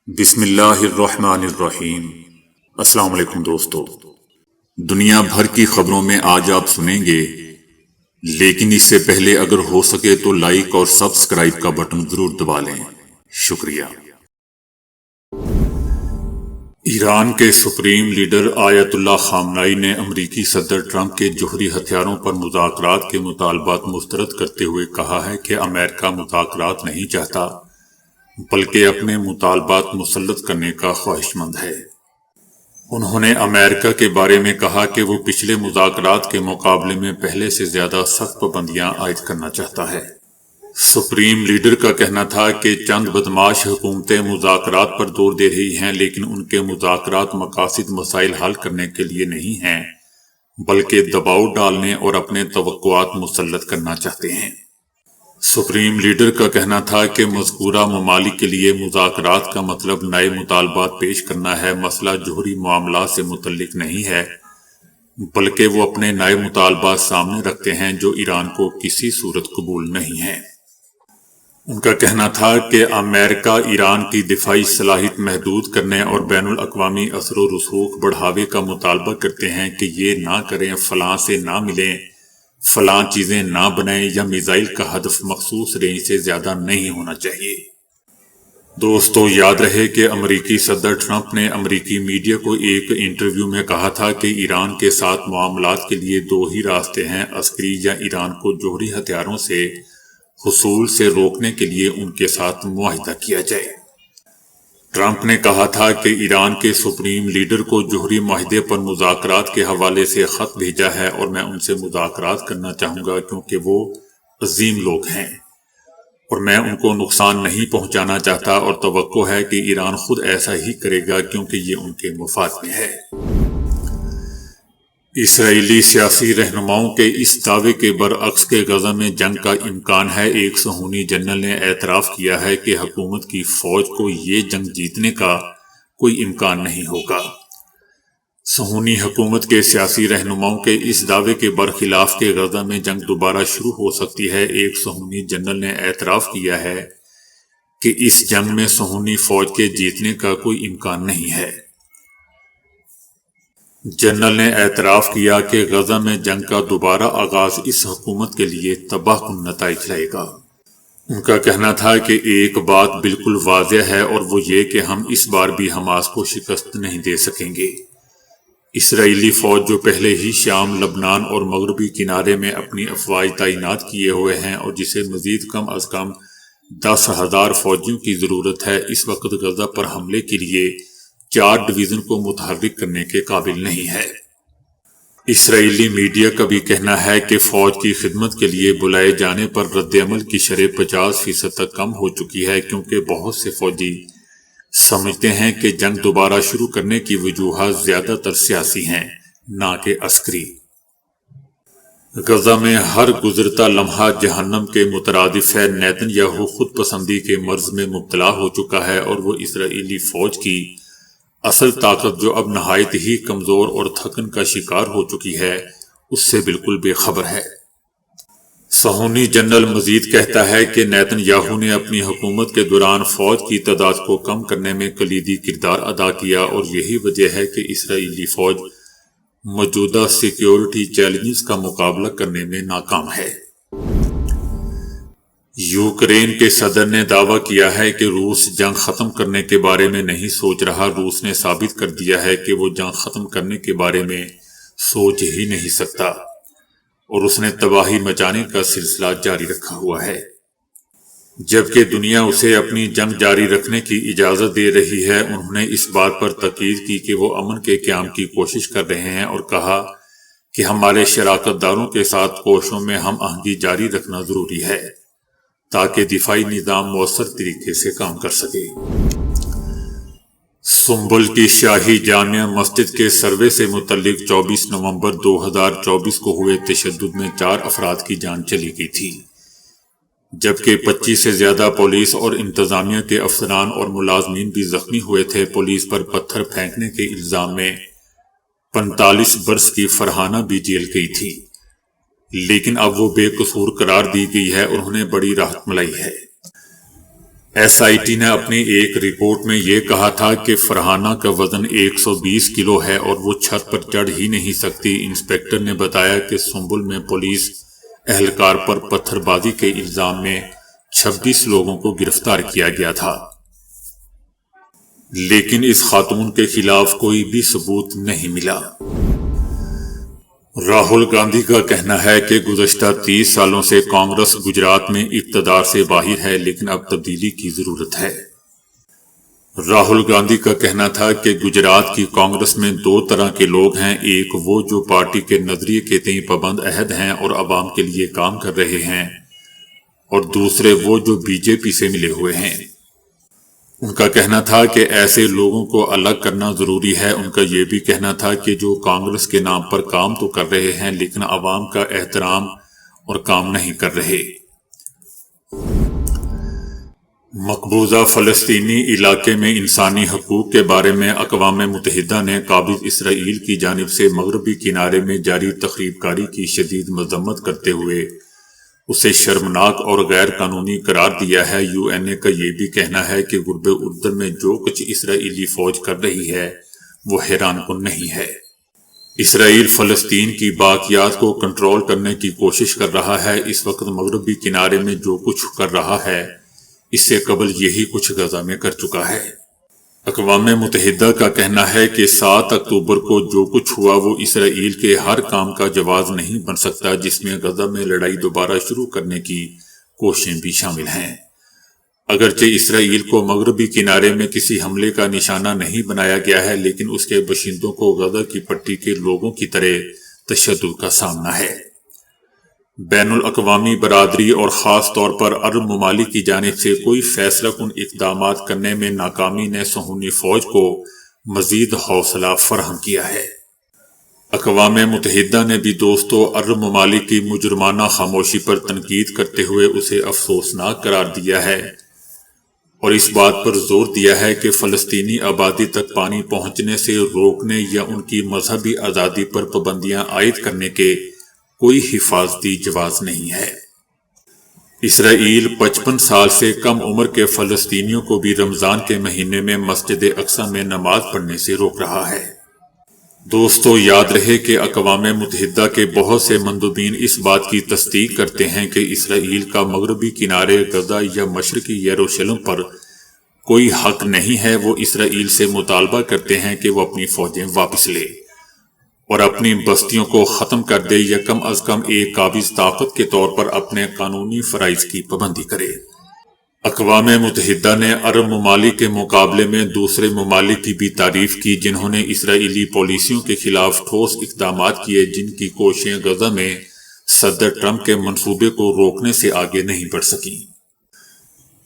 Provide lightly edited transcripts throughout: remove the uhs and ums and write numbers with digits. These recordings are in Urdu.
بسم اللہ الرحمن الرحیم۔ السلام علیکم دوستو، دنیا بھر کی خبروں میں آج آپ سنیں گے، لیکن اس سے پہلے اگر ہو سکے تو لائک اور سبسکرائب کا بٹن ضرور دبا لیں۔ شکریہ۔ ایران کے سپریم لیڈر آیت اللہ خامنائی نے امریکی صدر ٹرمپ کے جوہری ہتھیاروں پر مذاکرات کے مطالبات مسترد کرتے ہوئے کہا ہے کہ امریکہ مذاکرات نہیں چاہتا بلکہ اپنے مطالبات مسلط کرنے کا خواہش مند ہے۔ انہوں نے امریکہ کے بارے میں کہا کہ وہ پچھلے مذاکرات کے مقابلے میں پہلے سے زیادہ سخت پابندیاں عائد کرنا چاہتا ہے۔ سپریم لیڈر کا کہنا تھا کہ چند بدمعاش حکومتیں مذاکرات پر زور دے رہی ہیں، لیکن ان کے مذاکرات مقاصد مسائل حل کرنے کے لیے نہیں ہیں بلکہ دباؤ ڈالنے اور اپنے توقعات مسلط کرنا چاہتے ہیں۔ سپریم لیڈر کا کہنا تھا کہ مذکورہ ممالک کے لیے مذاکرات کا مطلب نئے مطالبات پیش کرنا ہے، مسئلہ جوہری معاملات سے متعلق نہیں ہے بلکہ وہ اپنے نئے مطالبات سامنے رکھتے ہیں جو ایران کو کسی صورت قبول نہیں ہیں۔ ان کا کہنا تھا کہ امریکہ ایران کی دفاعی صلاحیت محدود کرنے اور بین الاقوامی اثر و رسوخ بڑھاوے کا مطالبہ کرتے ہیں کہ یہ نہ کریں، فلاں سے نہ ملیں، فلاں چیزیں نہ بنائیں، یا میزائل کا ہدف مخصوص رینج سے زیادہ نہیں ہونا چاہیے۔ دوستو، یاد رہے کہ امریکی صدر ٹرمپ نے امریکی میڈیا کو ایک انٹرویو میں کہا تھا کہ ایران کے ساتھ معاملات کے لیے دو ہی راستے ہیں، عسکری یا ایران کو جوہری ہتھیاروں سے حصول سے روکنے کے لیے ان کے ساتھ معاہدہ کیا جائے۔ ٹرمپ نے کہا تھا کہ ایران کے سپریم لیڈر کو جوہری معاہدے پر مذاکرات کے حوالے سے خط بھیجا ہے اور میں ان سے مذاکرات کرنا چاہوں گا کیونکہ وہ عظیم لوگ ہیں اور میں ان کو نقصان نہیں پہنچانا چاہتا، اور توقع ہے کہ ایران خود ایسا ہی کرے گا کیونکہ یہ ان کے مفاد میں ہے۔ اسرائیلی سیاسی رہنماؤں کے اس دعوے کے برعکس کہ غزہ میں جنگ کا امکان ہے، ایک صہیونی جنرل نے اعتراف کیا ہے کہ حکومت کی فوج کو یہ جنگ جیتنے کا کوئی امکان نہیں ہوگا۔ صہیونی حکومت کے سیاسی رہنماؤں کے اس دعوے کے برخلاف کہ غزہ میں جنگ دوبارہ شروع ہو سکتی ہے، ایک صہیونی جنرل نے اعتراف کیا ہے کہ اس جنگ میں صہیونی فوج کے جیتنے کا کوئی امکان نہیں ہے۔ جنرل نے اعتراف کیا کہ غزہ میں جنگ کا دوبارہ آغاز اس حکومت کے لیے تباہ کن نتائج لائے گا۔ ان کا کہنا تھا کہ ایک بات بالکل واضح ہے اور وہ یہ کہ ہم اس بار بھی حماس کو شکست نہیں دے سکیں گے۔ اسرائیلی فوج جو پہلے ہی شام، لبنان اور مغربی کنارے میں اپنی افواج تعینات کیے ہوئے ہیں اور جسے مزید کم از کم 10,000 فوجیوں کی ضرورت ہے، اس وقت غزہ پر حملے کے لیے 4 ڈویژن کو متحرک کرنے کے قابل نہیں ہے۔ اسرائیلی میڈیا کا بھی کہنا ہے کہ فوج کی خدمت کے لیے بلائے جانے پر رد عمل کی شرح 50% تک کم ہو چکی ہے، کیونکہ بہت سے فوجی سمجھتے ہیں کہ جنگ دوبارہ شروع کرنے کی وجوہات زیادہ تر سیاسی ہیں، نہ کہ عسکری۔ غزہ میں ہر گزرتا لمحہ جہنم کے مترادف ہے۔ نیتن یاہو خود پسندی کے مرض میں مبتلا ہو چکا ہے اور وہ اسرائیلی فوج کی اصل طاقت جو اب نہایت ہی کمزور اور تھکن کا شکار ہو چکی ہے، اس سے بالکل بے خبر ہے۔ صہیونی جنرل مزید کہتا ہے کہ نیتن یاہو نے اپنی حکومت کے دوران فوج کی تعداد کو کم کرنے میں کلیدی کردار ادا کیا، اور یہی وجہ ہے کہ اسرائیلی فوج موجودہ سیکیورٹی چیلنجز کا مقابلہ کرنے میں ناکام ہے۔ یوکرین کے صدر نے دعویٰ کیا ہے کہ روس جنگ ختم کرنے کے بارے میں نہیں سوچ رہا۔ روس نے ثابت کر دیا ہے کہ وہ جنگ ختم کرنے کے بارے میں سوچ ہی نہیں سکتا اور اس نے تباہی مچانے کا سلسلہ جاری رکھا ہوا ہے، جبکہ دنیا اسے اپنی جنگ جاری رکھنے کی اجازت دے رہی ہے۔ انہوں نے اس بات پر تاکید کی کہ وہ امن کے قیام کی کوشش کر رہے ہیں اور کہا کہ ہمارے شراکت داروں کے ساتھ کوششوں میں ہم آہنگی جاری رکھنا ضروری ہے تاکہ دفاعی نظام مؤثر طریقے سے کام کر سکے۔ سنبل کی شاہی جامع مسجد کے سروے سے متعلق 24 نومبر 2024 کو ہوئے تشدد میں 4 افراد کی جان چلی گئی تھی، جبکہ 25 سے زیادہ پولیس اور انتظامیہ کے افسران اور ملازمین بھی زخمی ہوئے تھے۔ پولیس پر پتھر پھینکنے کے الزام میں 45 برس کی فرحانہ بھی جیل گئی تھی، لیکن اب وہ بے قصور قرار دی گئی ہے اور انہیں بڑی راحت ملی ہے۔ SIT نے اپنی ایک رپورٹ میں یہ کہا تھا کہ فرحانہ کا وزن 120 کلو ہے اور وہ چھت پر چڑھ ہی نہیں سکتی۔ انسپکٹر نے بتایا کہ سنبل میں پولیس اہلکار پر پتھر بازی کے الزام میں 26 لوگوں کو گرفتار کیا گیا تھا، لیکن اس خاتون کے خلاف کوئی بھی ثبوت نہیں ملا۔ راہل گاندھی کا کہنا ہے کہ گزشتہ 30 سالوں سے کانگریس گجرات میں اقتدار سے باہر ہے، لیکن اب تبدیلی کی ضرورت ہے۔ راہل گاندھی کا کہنا تھا کہ گجرات کی کانگریس میں دو طرح کے لوگ ہیں، ایک وہ جو پارٹی کے نظریے کے تئیں پابند عہد ہیں اور عوام کے لیے کام کر رہے ہیں، اور دوسرے وہ جو BJP سے ملے ہوئے ہیں۔ ان کا کہنا تھا کہ ایسے لوگوں کو الگ کرنا ضروری ہے۔ ان کا یہ بھی کہنا تھا کہ جو کانگریس کے نام پر کام تو کر رہے ہیں لیکن عوام کا احترام اور کام نہیں کر رہے۔ مقبوضہ فلسطینی علاقے میں انسانی حقوق کے بارے میں اقوام متحدہ نے قابض اسرائیل کی جانب سے مغربی کنارے میں جاری تخریب کاری کی شدید مذمت کرتے ہوئے اسے شرمناک اور غیر قانونی قرار دیا ہے۔ UN کا یہ بھی کہنا ہے کہ غرب اردن میں جو کچھ اسرائیلی فوج کر رہی ہے وہ حیران کن نہیں ہے۔ اسرائیل فلسطین کی باقیات کو کنٹرول کرنے کی کوشش کر رہا ہے۔ اس وقت مغربی کنارے میں جو کچھ کر رہا ہے اس سے قبل یہی کچھ غزہ میں کر چکا ہے۔ اقوام متحدہ کا کہنا ہے کہ 7 اکتوبر کو جو کچھ ہوا وہ اسرائیل کے ہر کام کا جواز نہیں بن سکتا، جس میں غزہ میں لڑائی دوبارہ شروع کرنے کی کوششیں بھی شامل ہیں۔ اگرچہ اسرائیل کو مغربی کنارے میں کسی حملے کا نشانہ نہیں بنایا گیا ہے، لیکن اس کے باشندوں کو غزہ کی پٹی کے لوگوں کی طرح تشدد کا سامنا ہے۔ بین الاقوامی برادری اور خاص طور پر عرب ممالک کی جانب سے کوئی فیصلہ کن اقدامات کرنے میں ناکامی نے صہیونی فوج کو مزید حوصلہ فراہم کیا ہے۔ اقوام متحدہ نے بھی دوستو عرب ممالک کی مجرمانہ خاموشی پر تنقید کرتے ہوئے اسے افسوسناک قرار دیا ہے اور اس بات پر زور دیا ہے کہ فلسطینی آبادی تک پانی پہنچنے سے روکنے یا ان کی مذہبی آزادی پر پابندیاں عائد کرنے کے کوئی حفاظتی جواز نہیں ہے۔ اسرائیل 55 سال سے کم عمر کے فلسطینیوں کو بھی رمضان کے مہینے میں مسجد اقصی میں نماز پڑھنے سے روک رہا ہے۔ دوستو یاد رہے کہ اقوام متحدہ کے بہت سے مندوبین اس بات کی تصدیق کرتے ہیں کہ اسرائیل کا مغربی کنارے غزہ یا مشرقی یروشلم پر کوئی حق نہیں ہے۔ وہ اسرائیل سے مطالبہ کرتے ہیں کہ وہ اپنی فوجیں واپس لے اور اپنی بستیوں کو ختم کر دے یا کم از کم ایک قابض طاقت کے طور پر اپنے قانونی فرائض کی پابندی کرے۔ اقوام متحدہ نے عرب ممالک کے مقابلے میں دوسرے ممالک کی بھی تعریف کی جنہوں نے اسرائیلی پالیسیوں کے خلاف ٹھوس اقدامات کیے، جن کی کوششیں غزہ میں صدر ٹرمپ کے منصوبے کو روکنے سے آگے نہیں بڑھ سکیں۔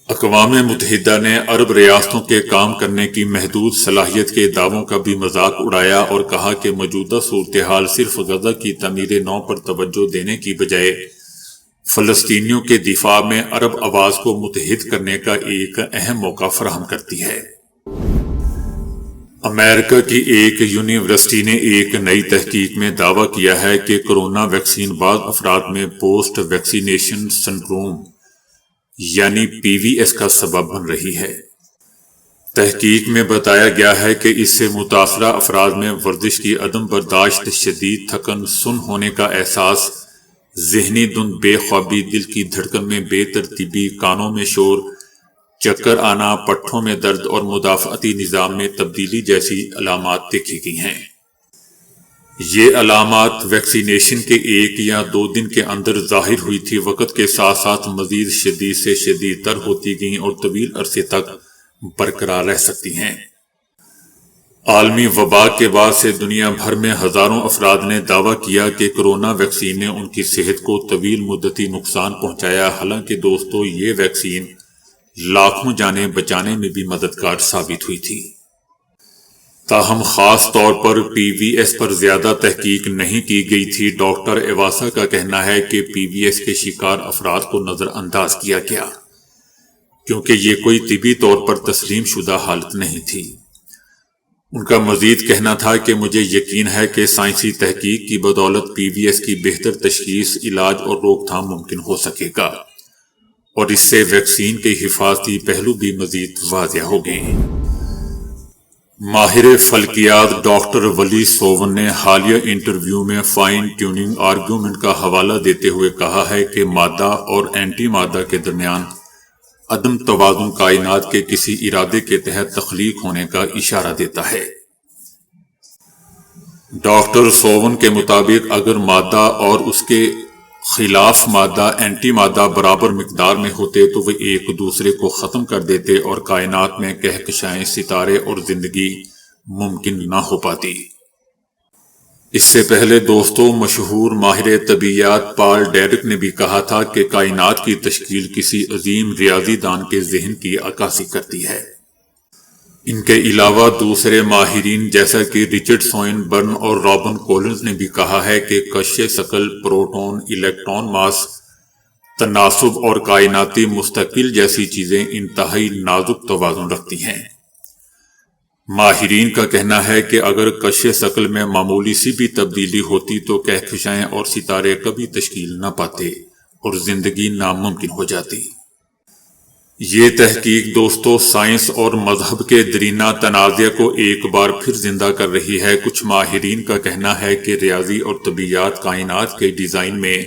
اقوام متحدہ نے عرب ریاستوں کے کام کرنے کی محدود صلاحیت کے دعووں کا بھی مذاق اڑایا اور کہا کہ موجودہ صورتحال صرف غزہ کی تعمیر نو پر توجہ دینے کی بجائے فلسطینیوں کے دفاع میں عرب آواز کو متحد کرنے کا ایک اہم موقع فراہم کرتی ہے۔ امریکہ کی ایک یونیورسٹی نے ایک نئی تحقیق میں دعویٰ کیا ہے کہ کورونا ویکسین بعض افراد میں پوسٹ ویکسینیشن سنڈروم یعنی PVS کا سبب بن رہی ہے۔ تحقیق میں بتایا گیا ہے کہ اس سے متاثرہ افراد میں ورزش کی عدم برداشت، شدید تھکن، سن ہونے کا احساس، ذہنی دھند، بے خوابی، دل کی دھڑکن میں بے ترتیبی، کانوں میں شور، چکر آنا، پٹھوں میں درد اور مدافعتی نظام میں تبدیلی جیسی علامات دیکھی گئی ہیں۔ یہ علامات ویکسینیشن کے 1 یا 2 دن کے اندر ظاہر ہوئی تھی، وقت کے ساتھ ساتھ مزید شدید سے شدید تر ہوتی گئیں اور طویل عرصے تک برقرار رہ سکتی ہیں۔ عالمی وبا کے بعد سے دنیا بھر میں ہزاروں افراد نے دعویٰ کیا کہ کورونا ویکسین نے ان کی صحت کو طویل مدتی نقصان پہنچایا۔ حالانکہ دوستو یہ ویکسین لاکھوں جانیں بچانے میں بھی مددگار ثابت ہوئی تھی، تاہم خاص طور پر PVS پر زیادہ تحقیق نہیں کی گئی تھی۔ ڈاکٹر ایواسا کا کہنا ہے کہ PVS کے شکار افراد کو نظر انداز کیا گیا کیونکہ یہ کوئی طبی طور پر تسلیم شدہ حالت نہیں تھی۔ ان کا مزید کہنا تھا کہ مجھے یقین ہے کہ سائنسی تحقیق کی بدولت PVS کی بہتر تشخیص، علاج اور روک تھام ممکن ہو سکے گا۔ اور اس سے ویکسین کے حفاظتی پہلو بھی مزید واضح ہو گئے۔ ماہر فلکیات ڈاکٹر ولی سوون نے حالیہ انٹرویو میں فائن ٹیوننگ آرگیومنٹ کا حوالہ دیتے ہوئے کہا ہے کہ مادہ اور اینٹی مادہ کے درمیان عدم توازن کائنات کے کسی ارادے کے تحت تخلیق ہونے کا اشارہ دیتا ہے۔ ڈاکٹر سوون کے مطابق اگر مادہ اور اس کے خلاف مادہ اینٹی مادہ برابر مقدار میں ہوتے تو وہ ایک دوسرے کو ختم کر دیتے اور کائنات میں کہکشائیں، ستارے اور زندگی ممکن نہ ہو پاتی۔ اس سے پہلے دوستوں، مشہور ماہر طبیعیات پال ڈیرک نے بھی کہا تھا کہ کائنات کی تشکیل کسی عظیم ریاضی دان کے ذہن کی عکاسی کرتی ہے۔ ان کے علاوہ دوسرے ماہرین جیسا کہ رچرڈ سوئن برن اور رابن کولنز نے بھی کہا ہے کہ کشش ثقل، پروٹون، الیکٹران ماس تناسب اور کائناتی مستقل جیسی چیزیں انتہائی نازک توازن رکھتی ہیں۔ ماہرین کا کہنا ہے کہ اگر کشش ثقل میں معمولی سی بھی تبدیلی ہوتی تو کہکشائیں اور ستارے کبھی تشکیل نہ پاتے اور زندگی ناممکن ہو جاتی۔ یہ تحقیق دوستو سائنس اور مذہب کے درینہ تنازع کو ایک بار پھر زندہ کر رہی ہے۔ کچھ ماہرین کا کہنا ہے کہ ریاضی اور طبیعیات کائنات کے ڈیزائن میں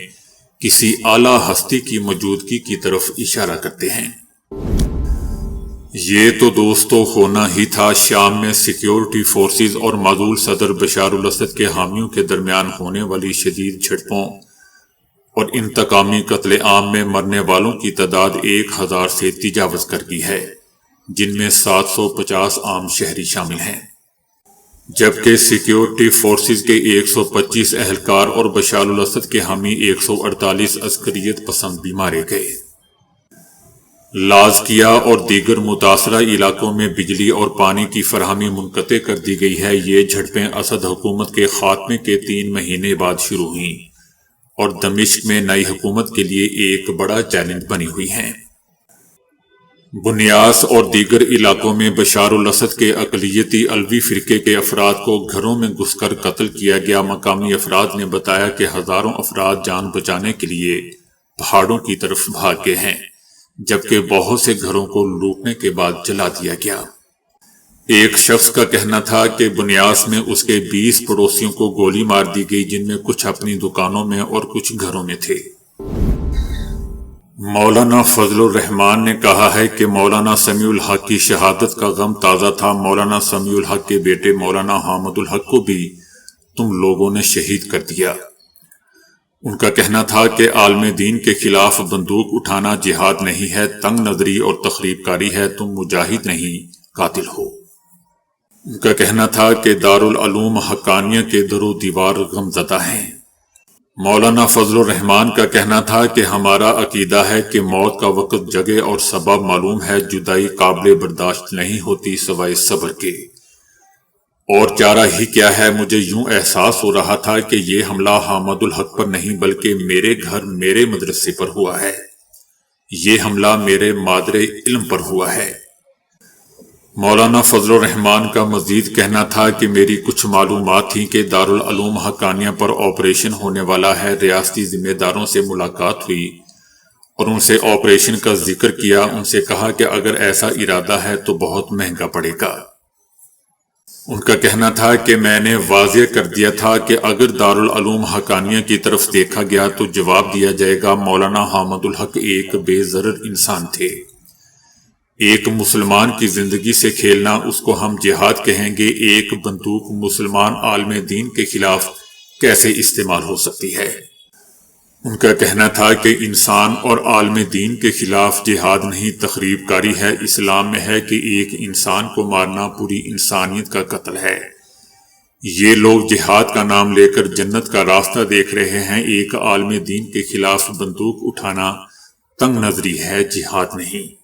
کسی اعلیٰ ہستی کی موجودگی کی طرف اشارہ کرتے ہیں۔ یہ تو دوستو ہونا ہی تھا۔ شام میں سیکیورٹی فورسز اور معزول صدر بشار الاسد کے حامیوں کے درمیان ہونے والی شدید جھڑپوں اور انتقامی قتل عام میں مرنے والوں کی تعداد 1000 سے تجاوز کر گئی ہے، جن میں 750 عام شہری شامل ہیں، جبکہ سیکیورٹی فورسز کے 125 اہلکار اور بشار الاسد کے حامی 148 عسکریت پسند بھی مارے گئے۔ لازکیہ اور دیگر متاثرہ علاقوں میں بجلی اور پانی کی فراہمی منقطع کر دی گئی ہے۔ یہ جھڑپیں اسد حکومت کے خاتمے کے 3 مہینے بعد شروع ہوئیں اور دمشق میں نئی حکومت کے لیے ایک بڑا چیلنج بنی ہوئی ہیں۔ بنیاس اور دیگر علاقوں میں بشار الاسد کے اقلیتی علوی فرقے کے افراد کو گھروں میں گھس کر قتل کیا گیا۔ مقامی افراد نے بتایا کہ ہزاروں افراد جان بچانے کے لیے پہاڑوں کی طرف بھاگ گئے ہیں، جبکہ بہت سے گھروں کو لوٹنے کے بعد جلا دیا گیا۔ ایک شخص کا کہنا تھا کہ بنیاس میں اس کے 20 پڑوسیوں کو گولی مار دی گئی، جن میں کچھ اپنی دکانوں میں اور کچھ گھروں میں تھے۔ مولانا فضل الرحمان نے کہا ہے کہ مولانا سمیع الحق کی شہادت کا غم تازہ تھا۔ مولانا سمیع الحق کے بیٹے مولانا حامد الحق کو بھی تم لوگوں نے شہید کر دیا۔ ان کا کہنا تھا کہ عالم دین کے خلاف بندوق اٹھانا جہاد نہیں ہے، تنگ نظری اور تخریب کاری ہے، تم مجاہد نہیں قاتل ہو۔ ان کا کہنا تھا کہ دارالعلوم حقانیہ کے در و دیوار غمزدہ ہیں۔ مولانا فضل الرحمان کا کہنا تھا کہ ہمارا عقیدہ ہے کہ موت کا وقت، جگہ اور سبب معلوم ہے، جدائی قابل برداشت نہیں ہوتی سوائے صبر کے، اور چارہ ہی کیا ہے۔ مجھے یوں احساس ہو رہا تھا کہ یہ حملہ حامد الحق پر نہیں بلکہ میرے گھر، میرے مدرسے پر ہوا ہے، یہ حملہ میرے مادر علم پر ہوا ہے۔ مولانا فضل الرحمان کا مزید کہنا تھا کہ میری کچھ معلومات تھیں کہ دارالعلوم حقانیہ پر آپریشن ہونے والا ہے۔ ریاستی ذمہ داروں سے ملاقات ہوئی اور ان سے آپریشن کا ذکر کیا۔ ان سے کہا کہ اگر ایسا ارادہ ہے تو بہت مہنگا پڑے گا۔ ان کا کہنا تھا کہ میں نے واضح کر دیا تھا کہ اگر دارالعلوم حقانیہ کی طرف دیکھا گیا تو جواب دیا جائے گا۔ مولانا حامد الحق ایک بے ضرر انسان تھے۔ ایک مسلمان کی زندگی سے کھیلنا، اس کو ہم جہاد کہیں گے۔ ایک بندوق مسلمان عالم دین کے خلاف کیسے استعمال ہو سکتی ہے؟ ان کا کہنا تھا کہ انسان اور عالم دین کے خلاف جہاد نہیں، تخریب کاری ہے۔ اسلام میں ہے کہ ایک انسان کو مارنا پوری انسانیت کا قتل ہے۔ یہ لوگ جہاد کا نام لے کر جنت کا راستہ دیکھ رہے ہیں۔ ایک عالم دین کے خلاف بندوق اٹھانا تنگ نظری ہے، جہاد نہیں۔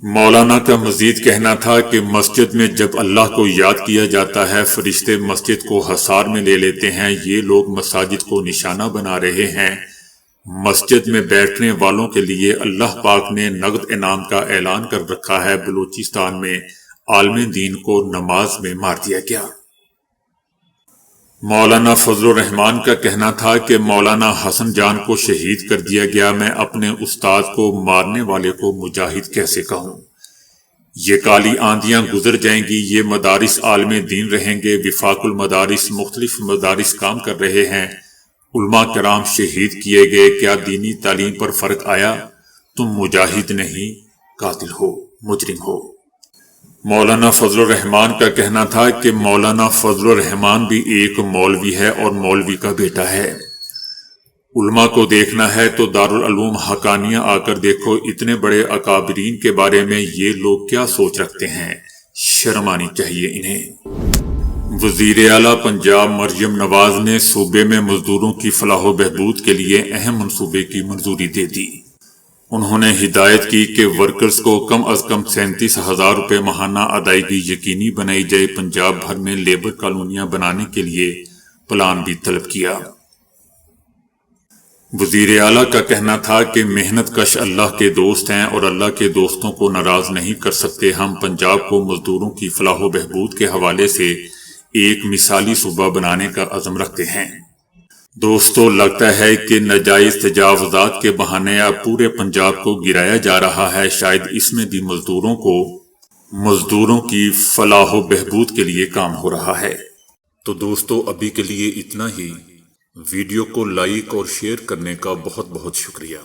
مولانا کا مزید کہنا تھا کہ مسجد میں جب اللہ کو یاد کیا جاتا ہے، فرشتے مسجد کو حصار میں لے لیتے ہیں۔ یہ لوگ مساجد کو نشانہ بنا رہے ہیں۔ مسجد میں بیٹھنے والوں کے لیے اللہ پاک نے نقد انعام کا اعلان کر رکھا ہے۔ بلوچستان میں عالم دین کو نماز میں مار دیا گیا۔ مولانا فضل الرحمان کا کہنا تھا کہ مولانا حسن جان کو شہید کر دیا گیا، میں اپنے استاد کو مارنے والے کو مجاہد کیسے کہوں؟ یہ کالی آندیاں گزر جائیں گی، یہ مدارس عالم دین رہیں گے، وفاق المدارس مختلف مدارس کام کر رہے ہیں، علماء کرام شہید کیے گئے، کیا دینی تعلیم پر فرق آیا؟ تم مجاہد نہیں، قاتل ہو، مجرم ہو۔ مولانا فضل الرحمان کا کہنا تھا کہ مولانا فضل الرحمان بھی ایک مولوی ہے اور مولوی کا بیٹا ہے۔ علماء کو دیکھنا ہے تو دارالعلوم حقانیہ آ کر دیکھو، اتنے بڑے اکابرین کے بارے میں یہ لوگ کیا سوچ رکھتے ہیں، شرم آنی چاہیے انہیں۔ وزیر اعلیٰ پنجاب مریم نواز نے صوبے میں مزدوروں کی فلاح و بہبود کے لیے اہم منصوبے کی منظوری دے دی۔ انہوں نے ہدایت کی کہ ورکرز کو کم از کم 37,000 روپے ماہانہ ادائیگی یقینی بنائی جائے۔ پنجاب بھر میں لیبر کالونیاں بنانے کے لیے پلان بھی طلب کیا۔ وزیر اعلیٰ کا کہنا تھا کہ محنت کش اللہ کے دوست ہیں اور اللہ کے دوستوں کو ناراض نہیں کر سکتے۔ ہم پنجاب کو مزدوروں کی فلاح و بہبود کے حوالے سے ایک مثالی صوبہ بنانے کا عزم رکھتے ہیں۔ دوستو، لگتا ہے کہ ناجائز تجاوزات کے بہانے اب پورے پنجاب کو گرایا جا رہا ہے، شاید اس میں بھی مزدوروں کی فلاح و بہبود کے لیے کام ہو رہا ہے۔ تو دوستو، ابھی کے لیے اتنا ہی۔ ویڈیو کو لائک اور شیئر کرنے کا بہت بہت شکریہ۔